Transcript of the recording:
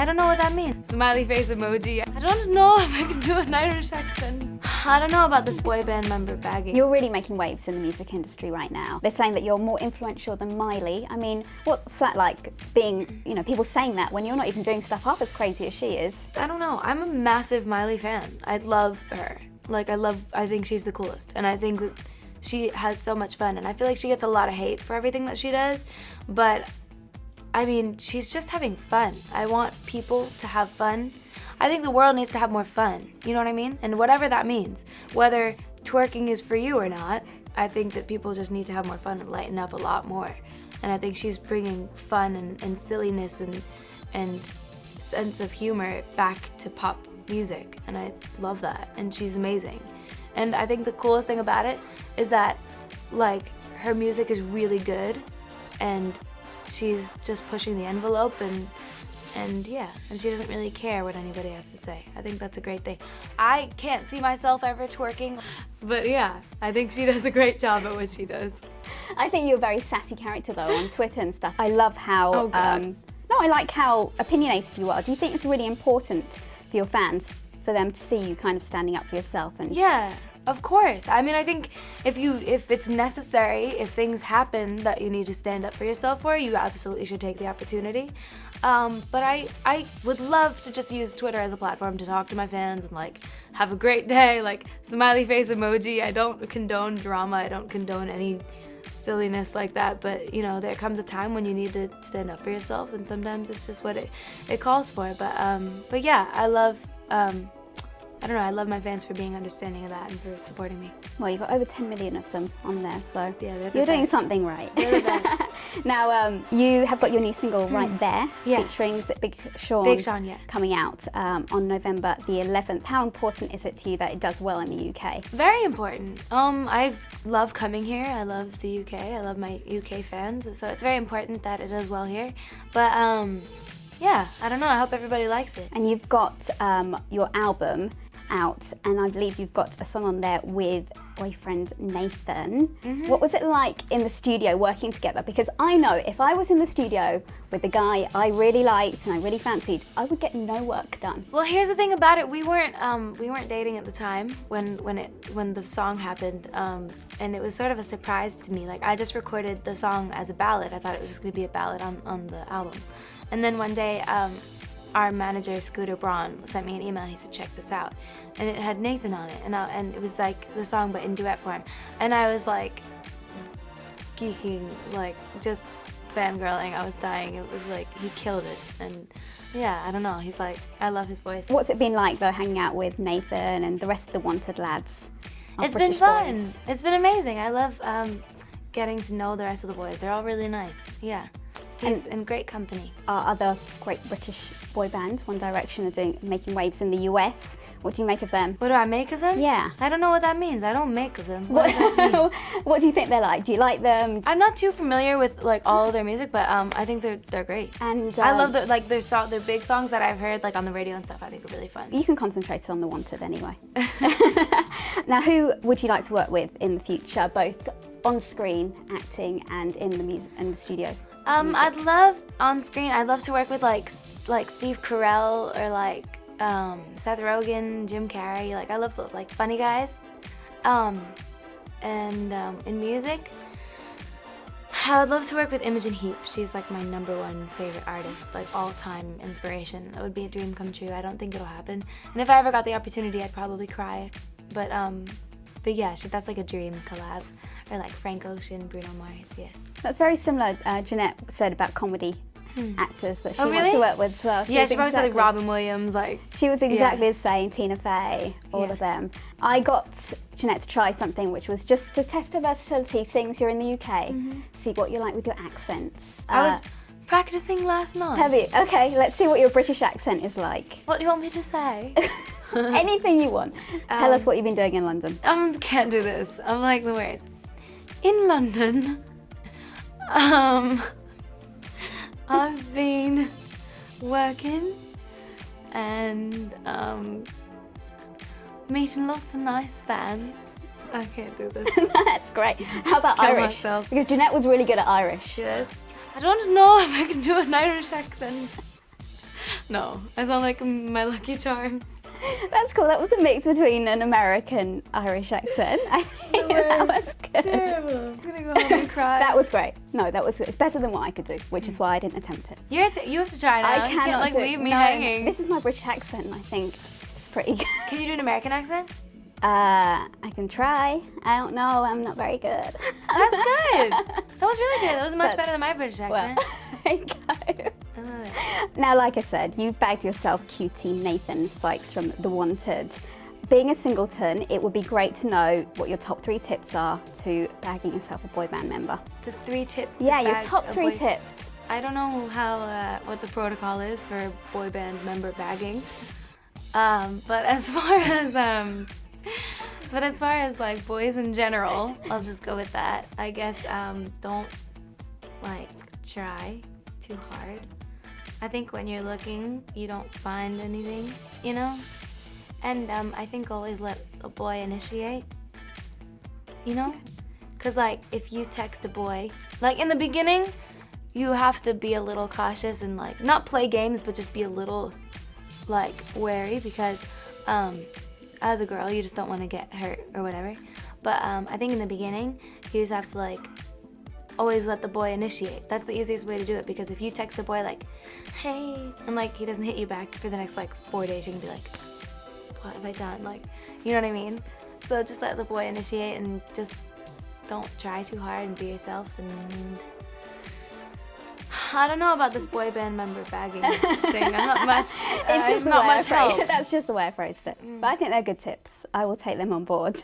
I don't know what that means. Smiley face emoji. I don't know if I can do an Irish accent. I don't know about this boy band member bagging. You're really making waves in the music industry right now. They're saying that you're more influential than Miley. I mean, what's that like being, you know, people saying that when you're not even doing stuff half as crazy as she is? I don't know. I'm a massive Miley fan. I love her. Like, I think she's the coolest. And I think that she has so much fun. And I feel like she gets a lot of hate for everything that she does. But, I mean, she's just having fun. I want people to have fun. I think the world needs to have more fun. You know what I mean? And whatever that means. Whether twerking is for you or not, I think that people just need to have more fun and lighten up a lot more. And I think she's bringing fun and silliness and sense of humor back to pop music, and I love that, and she's amazing. And I think the coolest thing about it is that, like, her music is really good, and she's just pushing the envelope, and yeah, and she doesn't really care what anybody has to say. I think that's a great thing. I can't see myself ever twerking, but yeah, I think she does a great job at what she does. I think you're a very sassy character though on Twitter and stuff. I love how, Oh, God. no, I like how opinionated you are. Do you think it's really important for your fans, for them to see you kind of standing up for yourself? And Yeah, of course. I mean, I think if it's necessary, if things happen that you need to stand up for yourself for, you absolutely should take the opportunity. But I would love to just use Twitter as a platform to talk to my fans and, like, have a great day, like, smiley face emoji. I don't condone drama. I don't condone any silliness like that, but you know, there comes a time when you need to stand up for yourself, and sometimes it's just what it calls for. But yeah, I love I don't know, I love my fans for being understanding of that and for supporting me. Well, you've got over 10 million of them on there, so Yeah, they're the you're doing best. something right. They're the best. Now, you have got your new single right there, Yeah. featuring is it Big Sean, Big Sean, yeah. coming out on November the 11th. How important is it to you that it does well in the UK? Very important. I love coming here. I love the UK. I love my UK fans, so it's very important that it does well here. But yeah, I don't know. I hope everybody likes it. And you've got your album out, and I believe you've got a song on there with boyfriend Nathan. Mm-hmm. What was it like in the studio working together? Because I know if I was in the studio with the guy I really liked and I really fancied, I would get no work done. Well, here's the thing about it. We weren't dating at the time when the song happened, and it was sort of a surprise to me. Like, I just recorded the song as a ballad. I thought it was just gonna be a ballad on the album, and then one day, our manager Scooter Braun sent me an email. He said, check this out, and it had Nathan on it, and it was like the song but in duet form, and I was like geeking, like just fangirling. I was dying. It was like he killed it, and yeah, I don't know. He's like, I love his voice. What's it been like though, hanging out with Nathan and the rest of the Wanted lads? our It's British been fun. boys? It's been amazing. I love getting to know the rest of the boys. They're all really nice. Yeah. He's in great company. Our other great British boy band, One Direction, are making waves in the US. What do you make of them? What do I make of them? Yeah. I don't know what that means. I don't make of them. What does that mean? What do you think they're like? Do you like them? I'm not too familiar with like all of their music, but I think they're great. And I love their big songs that I've heard like on the radio and stuff. I think are really fun. You can concentrate on the Wanted anyway. Now, who would you like to work with in the future, both on screen, acting, and in the music and the studio? I'd love on screen. I'd love to work with like Steve Carell or like Seth Rogen, Jim Carrey. Like I love like funny guys. And in music, I would love to work with Imogen Heap. She's like my #1 favorite artist, like all-time inspiration. That would be a dream come true. I don't think it'll happen. And if I ever got the opportunity, I'd probably cry. But yeah, that's like a dream collab. Or like Frank Ocean, Bruno Mars, yeah. That's very similar. Jeanette said about comedy actors that she Oh, wants really? to work with as well. Yeah, she probably said like Robin Williams, like. She was exactly the same, Tina Fey, all Yeah. of them. I got Jeanette to try something which was just to test her versatility, seeing as you're in the UK, see what you like with your accents. I was practicing last night. Have you? Okay, let's see what your British accent is like. What do you want me to say? Anything you want. Tell us what you've been doing in London. Can't do this. I'm like the worst. In London, I've been working and meeting lots of nice fans. I can't do this. That's great. How about Kill Irish? myself. Because Jeanette was really good at Irish. She is. I don't know if I can do an Irish accent. No, I sound like my Lucky Charms. That's cool. That was a mix between an American Irish accent. I think that was good. Terrible. I'm gonna go home and cry. That was great. No, it's better than what I could do, which is why I didn't attempt it. You have to try now. I You can't like do it. leave me No, hanging. This is my British accent, and I think it's pretty good. Can you do an American accent? I can try. I don't know. I'm not very good. That's good. That was really good. That was much That's- better than my British accent. Well, there you go. I love it. Now, like I said, you bagged yourself cutie Nathan Sykes from The Wanted. Being a singleton, it would be great to know what your top 3 tips are to bagging yourself a boy band member. The 3 tips to Yeah, your bag top a 3 boy- tips. I don't know how what the protocol is for boy band member bagging, but as far as like boys in general, I'll just go with that. I guess don't like try too hard. I think when you're looking, you don't find anything, you know. And I think always let a boy initiate, you know, because like if you text a boy, like in the beginning, you have to be a little cautious and like not play games, but just be a little like wary because as a girl, you just don't want to get hurt or whatever. But I think in the beginning, you just have to like always let the boy initiate. That's the easiest way to do it because if you text a boy like, hey, and like he doesn't hit you back for the next like 4 days, you can be like, what have I done? Like, you know what I mean? So just let the boy initiate and just don't try too hard and be yourself. And I don't know about this boy band member bagging thing. I'm not much. It's just not much help. That's just the way I phrased it. But I think they're good tips. I will take them on board.